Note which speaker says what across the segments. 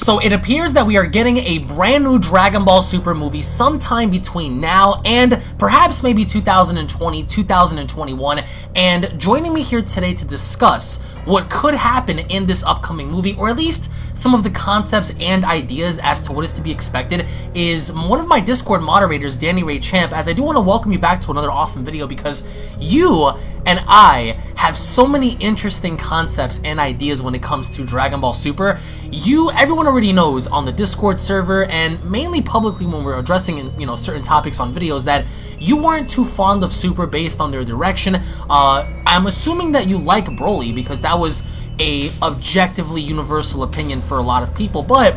Speaker 1: So it appears that we are getting a brand new Dragon Ball Super movie sometime between now and perhaps maybe 2020, 2021, and joining me here today to discuss what could happen in this upcoming movie, or at least some of the concepts and ideas as to what is to be expected, is one of my Discord moderators, Danny Ray Champ, as I do want to welcome you back to another awesome video because you and I have so many interesting concepts and ideas when it comes to Dragon Ball Super. Everyone already knows on the Discord server and mainly publicly when we're addressing, certain topics on videos that you weren't too fond of Super based on their direction. I'm assuming that you like Broly because that was a objectively universal opinion for a lot of people, but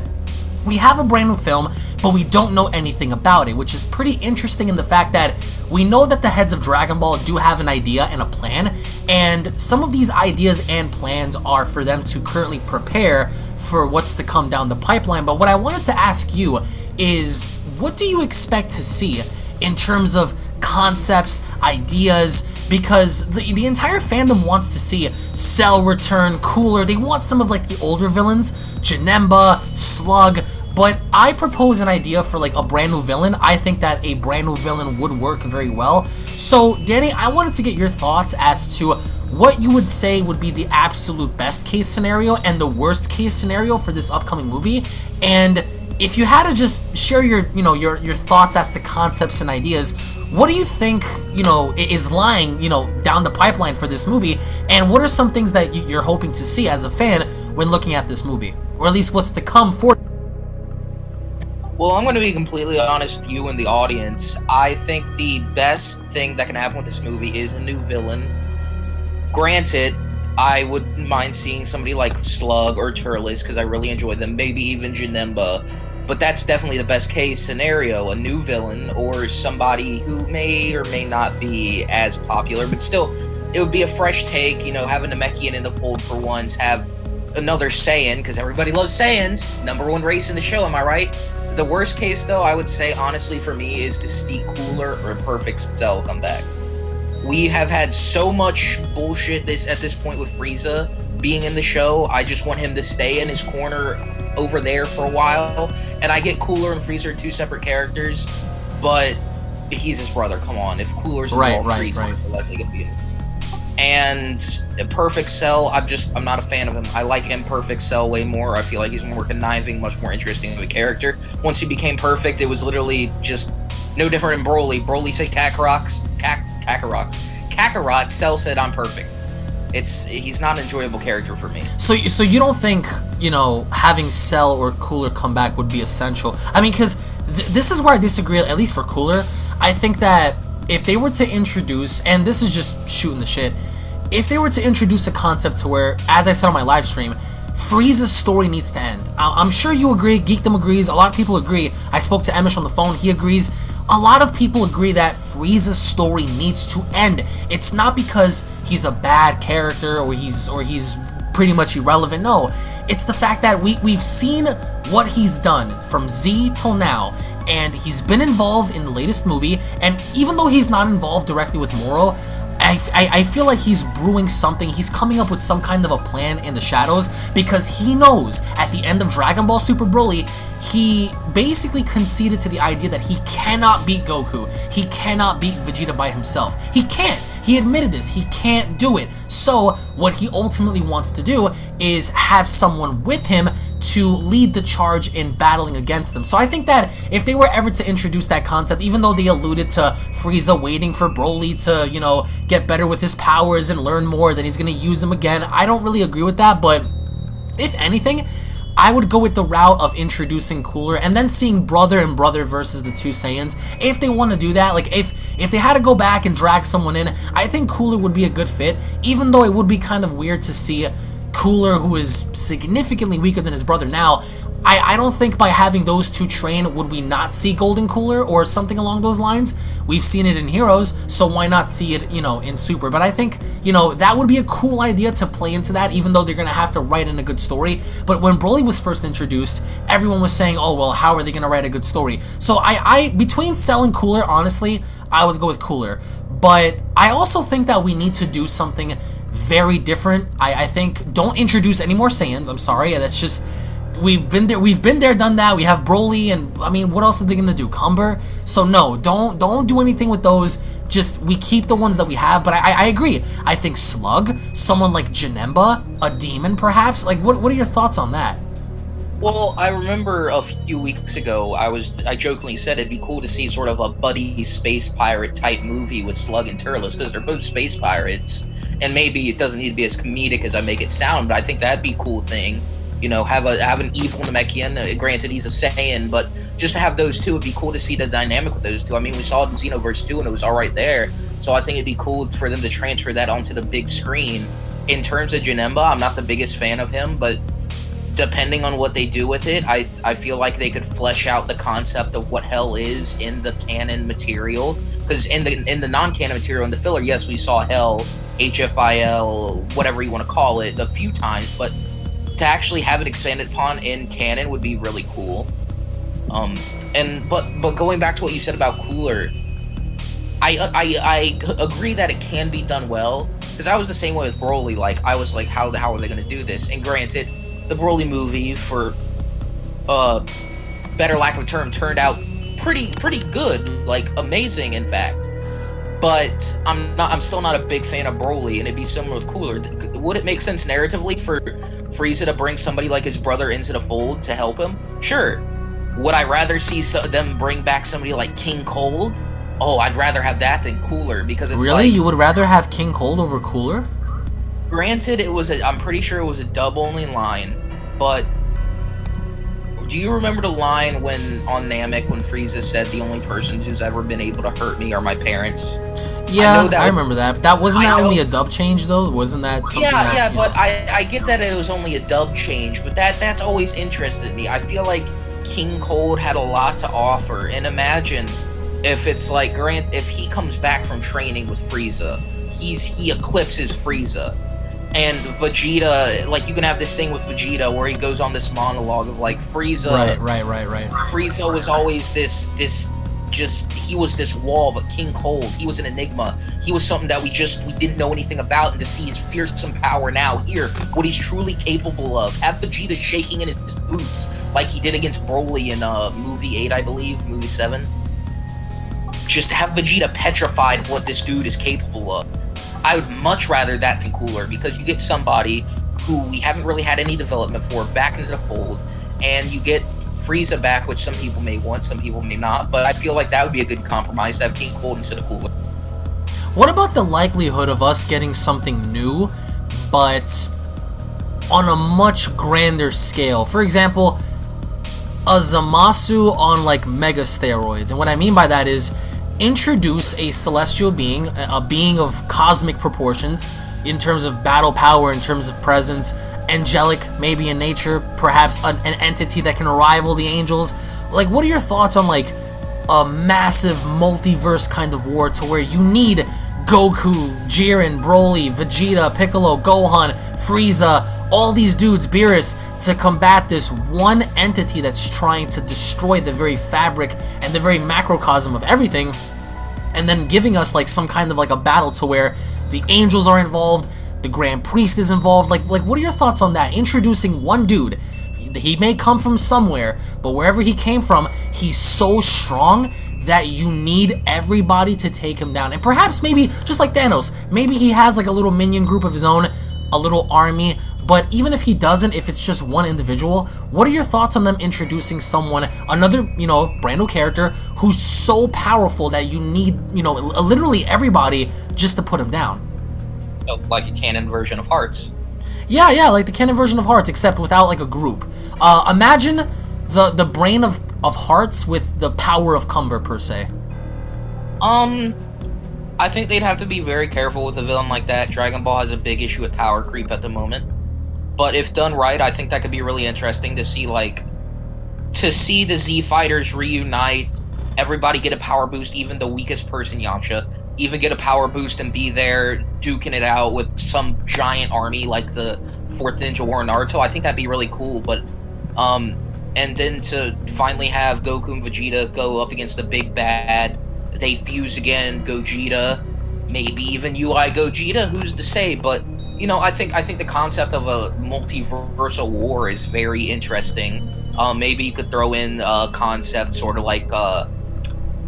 Speaker 1: we have a brand new film, but we don't know anything about it, which is pretty interesting in the fact that we know that the heads of Dragon Ball do have an idea and a plan, and some of these ideas and plans are for them to currently prepare for what's to come down the pipeline. But what I wanted to ask you is, what do you expect to see in terms of concepts, ideas? Because the entire fandom wants to see Cell return, Cooler. They want some of like the older villains, Janemba, Slug. But I propose an idea for like a brand new villain. I think that a brand new villain would work very well. So Danny, I wanted to get your thoughts as to what you would say would be the absolute best case scenario and the worst case scenario for this upcoming movie. And if you had to just share your thoughts as to concepts and ideas, what do you think, is lying, down the pipeline for this movie? And what are some things that you're hoping to see as a fan when looking at this movie? Or at least what's to come for.
Speaker 2: Well, I'm going to be completely honest with you and the audience. I think the best thing that can happen with this movie is a new villain. Granted, I wouldn't mind seeing somebody like Slug or Turles because I really enjoyed them. Maybe even Janemba. But that's definitely the best case scenario, a new villain or somebody who may or may not be as popular. But still, it would be a fresh take, have a Namekian in the fold for once, have another Saiyan, because everybody loves Saiyans. #1 race in the show, am I right? The worst case, though, I would say, honestly, for me, is to see Cooler or Perfect Cell come back. We have had so much bullshit at this point with Frieza being in the show. I just want him to stay in his corner over there for a while. And I get Cooler and Frieza are two separate characters, but he's his brother. Come on, if Cooler's involved, Frieza's likely gonna be in. And Perfect Cell, I'm not a fan of him. I like Imperfect Cell way more. I feel like he's more conniving, much more interesting of a character. Once he became perfect, it was literally just no different than Broly. Broly said Kakarot, Cell said I'm perfect. He's not an enjoyable character for me.
Speaker 1: So you don't think, having Cell or Cooler come back would be essential? I mean, because this is where I disagree, at least for Cooler. I think that if they were to introduce, and this is just shooting the shit, if they were to introduce a concept to where, as I said on my live stream, Frieza's story needs to end. I'm sure you agree, Geekdom agrees, a lot of people agree. I spoke to Emish on the phone, he agrees. A lot of people agree that Frieza's story needs to end. It's not because he's a bad character or he's pretty much irrelevant. No, it's the fact that we've seen what he's done from Z till now, and he's been involved in the latest movie, and even though he's not involved directly with Moro, I feel like he's brewing something. He's coming up with some kind of a plan in the shadows because he knows at the end of Dragon Ball Super Broly, he basically conceded to the idea that he cannot beat Goku. He cannot beat Vegeta by himself. He can't. He admitted this. He can't do it. So what he ultimately wants to do is have someone with him to lead the charge in battling against them. So I think that if they were ever to introduce that concept, even though they alluded to Frieza waiting for Broly to, get better with his powers and learn more, then he's going to use them again, I don't really agree with that. But if anything, I would go with the route of introducing Cooler and then seeing brother and brother versus the two Saiyans. If they want to do that, like if they had to go back and drag someone in, I think Cooler would be a good fit, even though it would be kind of weird to see Cooler, who is significantly weaker than his brother now. I don't think by having those two train would we not see Golden Cooler or something along those lines. We've seen it in Heroes, so why not see it, in Super? But I think, that would be a cool idea to play into that, even though they're going to have to write in a good story. But when Broly was first introduced, everyone was saying, oh, well, how are they going to write a good story? So between Cell and Cooler, honestly, I would go with Cooler. But I also think that we need to do something very different. I think don't introduce any more Saiyans. I'm sorry. That's just we've been there, done that. We have Broly, and I mean, what else are they gonna do? Cumber? So no, don't do anything with those. Just we keep the ones that we have. But I agree. I think Slug, someone like Janemba, a demon perhaps. Like what are your thoughts on that?
Speaker 2: Well, I remember a few weeks ago, I jokingly said it'd be cool to see sort of a buddy space pirate type movie with Slug and Turles, because they're both space pirates, and maybe it doesn't need to be as comedic as I make it sound, but I think that'd be a cool thing. You know, have an evil Namekian. Granted, he's a Saiyan, but just to have those two, it'd be cool to see the dynamic with those two. I mean, we saw it in Xenoverse 2, and it was all right there. So I think it'd be cool for them to transfer that onto the big screen. In terms of Janemba, I'm not the biggest fan of him, but depending on what they do with it, I feel like they could flesh out the concept of what hell is in the canon material. Because in the non-canon material, in the filler, yes, we saw hell, HFIL, whatever you want to call it, a few times, but to actually have it expanded upon in canon would be really cool. But going back to what you said about Cooler, I agree that it can be done well, because I was the same way with Broly. Like, I was like, how the hell are they going to do this? And granted, the Broly movie, for better lack of a term, turned out pretty good, like amazing, in fact. But I'm still not a big fan of Broly, and it'd be similar with Cooler. Would it make sense narratively for Frieza to bring somebody like his brother into the fold to help him? Sure. Would I rather see them bring back somebody like King Cold? Oh, I'd rather have that than Cooler, because it's
Speaker 1: really,
Speaker 2: like,
Speaker 1: you would rather have King Cold over Cooler?
Speaker 2: Granted, I'm pretty sure it was a dub-only line, but do you remember the line on Namek when Frieza said the only person who's ever been able to hurt me are my parents?
Speaker 1: Yeah, I remember that. That wasn't that only a dub change though? Wasn't that something?
Speaker 2: Yeah, but I get that it was only a dub change, but that's always interested me. I feel like King Cold had a lot to offer, and imagine if it's like if he comes back from training with Frieza, he eclipses Frieza. And Vegeta, like, you can have this thing with Vegeta where he goes on this monologue of like Frieza.
Speaker 1: Right.
Speaker 2: Frieza was always he was this wall, but King Cold, he was an enigma. He was something that we didn't know anything about, and to see his fearsome power now here, what he's truly capable of. Have Vegeta shaking in his boots like he did against Broly in movie 8, I believe, movie 7. Just have Vegeta petrified of what this dude is capable of. I would much rather that than Cooler, because you get somebody who we haven't really had any development for back into the fold, and you get Frieza back, which some people may want, some people may not, but I feel like that would be a good compromise to have King Cold instead of Cooler.
Speaker 1: What about the likelihood of us getting something new, but on a much grander scale? For example, a Zamasu on like mega steroids, and what I mean by that is introduce a celestial being, a being of cosmic proportions in terms of battle power, in terms of presence, angelic maybe in nature, perhaps an entity that can rival the angels. Like, what are your thoughts on like a massive multiverse kind of war to where you need Goku, Jiren, Broly, Vegeta, Piccolo, Gohan, Frieza, all these dudes, Beerus, to combat this one entity that's trying to destroy the very fabric and the very macrocosm of everything, and then giving us like some kind of like a battle to where the angels are involved, the Grand Priest is involved. Like what are your thoughts on that? Introducing one dude, he may come from somewhere, but wherever he came from, he's so strong that you need everybody to take him down. And perhaps maybe, just like Thanos, maybe he has like a little minion group of his own, a little army. But even if he doesn't, if it's just one individual, what are your thoughts on them introducing someone, another, brand new character who's so powerful that you need, literally everybody just to put him down?
Speaker 2: Like a canon version of Hearts.
Speaker 1: Yeah, like the canon version of Hearts, except without like a group. Imagine the brain of Hearts with the power of Cumber, per se.
Speaker 2: I think they'd have to be very careful with a villain like that. Dragon Ball has a big issue with power creep at the moment. But if done right, I think that could be really interesting to see, the Z Fighters reunite, everybody get a power boost, even the weakest person, Yamcha, even get a power boost and be there duking it out with some giant army like the 4th Ninja War Naruto. I think that'd be really cool, but, and then to finally have Goku and Vegeta go up against the big bad, they fuse again, Gogeta, maybe even UI Gogeta, who's to say, but I think the concept of a multiversal war is very interesting. Maybe you could throw in a concept sort of like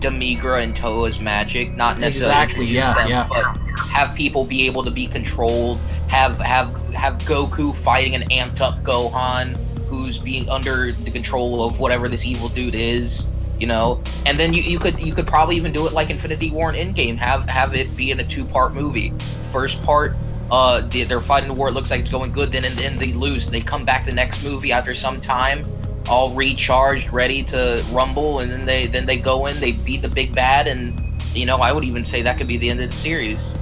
Speaker 2: Demigra and Toa's magic, not necessarily
Speaker 1: Exactly.
Speaker 2: introduce
Speaker 1: Yeah.
Speaker 2: them,
Speaker 1: Yeah.
Speaker 2: but have people be able to be controlled. Have Goku fighting an amped up Gohan who's being under the control of whatever this evil dude is. And then you could probably even do it like Infinity War and Endgame. Have it be in a 2-part movie. First part, they're fighting the war. It looks like it's going good. Then they lose. They come back the next movie after some time, all recharged, ready to rumble, and then they go in, they beat the big bad, and I would even say that could be the end of the series.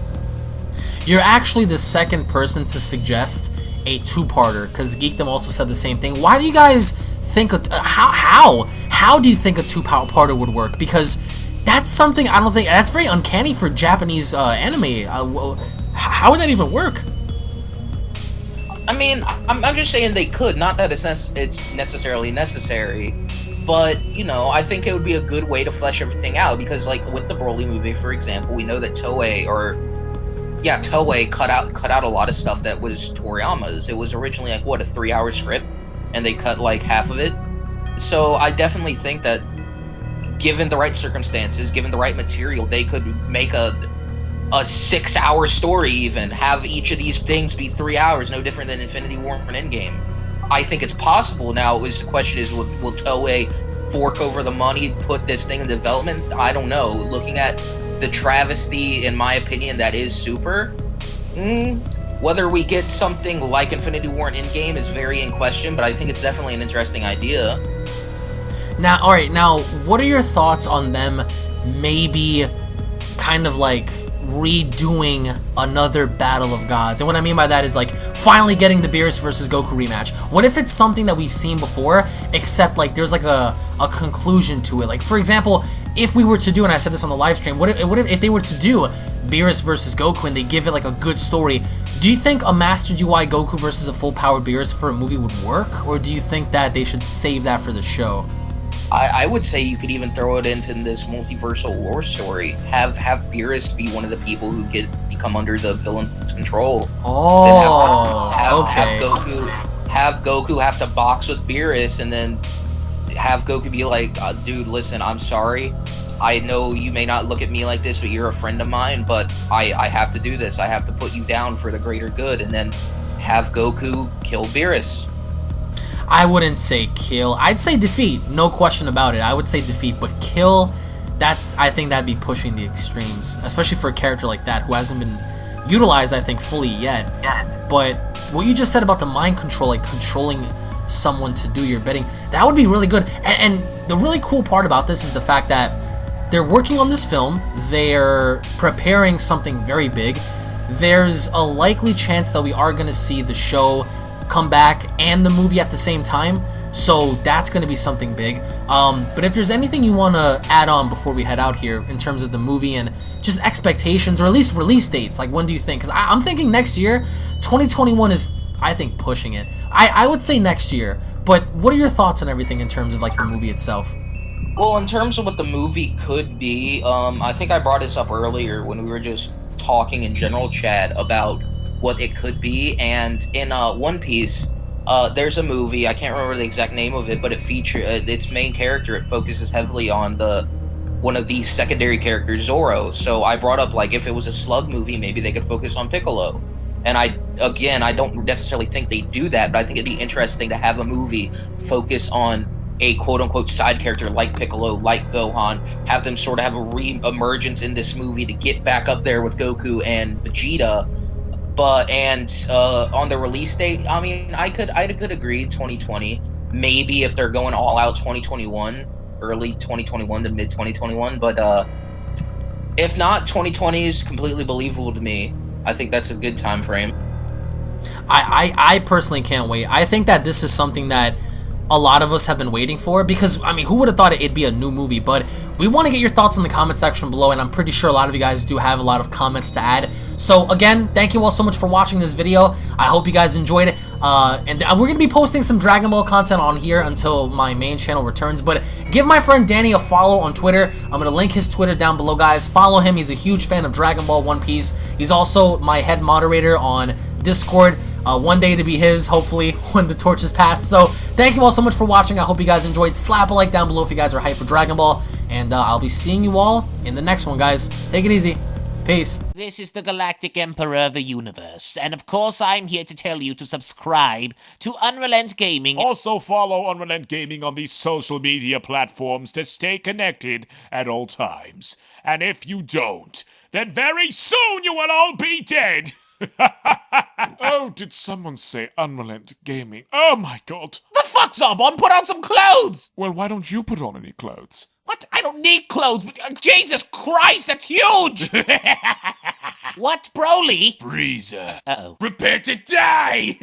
Speaker 1: You're actually the second person to suggest a 2-parter, because Geekdom also said the same thing. Why do you guys think how do you think a 2-parter would work? Because that's something I don't think that's very uncanny for Japanese anime. How would that even work?
Speaker 2: I mean, I'm just saying they could. Not that it's necessarily necessary, but I think it would be a good way to flesh everything out. Because like with the Broly movie, for example, we know that Toei cut out a lot of stuff that was Toriyama's. It was originally like a 3-hour script, and they cut like half of it. So I definitely think that given the right circumstances, given the right material, they could make a 6-hour story, even have each of these things be 3 hours, no different than Infinity War and Endgame. I think it's possible. Now, the question is, will Toei fork over the money, put this thing in development? I don't know. Looking at the travesty, in my opinion, that is Super, whether we get something like Infinity War and Endgame is very in question, but I think it's definitely an interesting idea.
Speaker 1: Now, alright, now, what are your thoughts on them maybe kind of like redoing another Battle of Gods? And what I mean by that is like finally getting the Beerus versus Goku rematch. What if it's something that we've seen before, except like there's like a conclusion to it? Like, for example, if we were to do, and I said this on the live stream, what if they were to do Beerus versus Goku and they give it like a good story? Do you think a Mastered UI Goku versus a full-powered Beerus for a movie would work? Or do you think that they should save that for the show?
Speaker 2: I would say you could even throw it into this multiversal war story. Have Beerus be one of the people who become under the villain's control.
Speaker 1: Oh, okay.
Speaker 2: Have Goku have to box with Beerus, and then have Goku be like, dude, listen, I'm sorry. I know you may not look at me like this, but you're a friend of mine, but I have to do this. I have to put you down for the greater good, and then have Goku kill Beerus.
Speaker 1: I wouldn't say kill. I'd say defeat. No question about it. I would say defeat, but kill, I think that'd be pushing the extremes, especially for a character like that who hasn't been utilized, I think, fully yet. But what you just said about the mind control, like controlling someone to do your bidding, that would be really good. And the really cool part about this is the fact that they're working on this film. They're preparing something very big. There's a likely chance that we are going to see the show come back and the movie at the same time, so that's going to be something big. But if there's anything you want to add on before we head out here in terms of the movie and just expectations, or at least release dates, like when do you think? Because I'm thinking next year. 2021 is, I think, pushing it. I would say next year, but what are your thoughts on everything in terms of like the movie itself?
Speaker 2: Well, in terms of what the movie could be, I think I brought this up earlier when we were just talking in general chat about what it could be, and in One Piece, there's a movie, I can't remember the exact name of it, but it features its main character. It focuses heavily on one of the secondary characters, Zoro. So I brought up, like, if it was a Slug movie, maybe they could focus on Piccolo. And I don't necessarily think they do that, but I think it'd be interesting to have a movie focus on a quote-unquote side character like Piccolo, like Gohan, have them sort of have a re-emergence in this movie to get back up there with Goku and Vegeta. But on the release date, I mean, I could agree 2020. Maybe if they're going all out 2021, early 2021 to mid 2021. But if not, 2020 is completely believable to me. I think that's a good time frame.
Speaker 1: I personally can't wait. I think that this is something that a lot of us have been waiting for, because, I mean, who would have thought it'd be a new movie? But we want to get your thoughts in the comment section below, and I'm pretty sure a lot of you guys do have a lot of comments to add. So, again, thank you all so much for watching this video. I hope you guys enjoyed it. And we're going to be posting some Dragon Ball content on here until my main channel returns. But give my friend Danny a follow on Twitter. I'm going to link his Twitter down below, guys. Follow him. He's a huge fan of Dragon Ball, One Piece. He's also my head moderator on Discord. One day to be his, hopefully, when the torch is passed. So, thank you all so much for watching. I hope you guys enjoyed. Slap a like down below if you guys are hyped for Dragon Ball. And I'll be seeing you all in the next one, guys. Take it easy. Peace.
Speaker 3: This is the Galactic Emperor of the Universe, and of course I'm here to tell you to subscribe to Unrelent Gaming.
Speaker 4: Also follow Unrelent Gaming on these social media platforms to stay connected at all times. And if you don't, then very soon you will all be dead! Oh, did someone say Unrelent Gaming? Oh my god.
Speaker 3: The fuck, Zarbon? Put on some clothes!
Speaker 4: Well, why don't you put on any clothes?
Speaker 3: What? I don't need clothes, but Jesus Christ, that's huge! What, Broly?
Speaker 4: Freezer.
Speaker 3: Uh-oh.
Speaker 4: Prepare to die!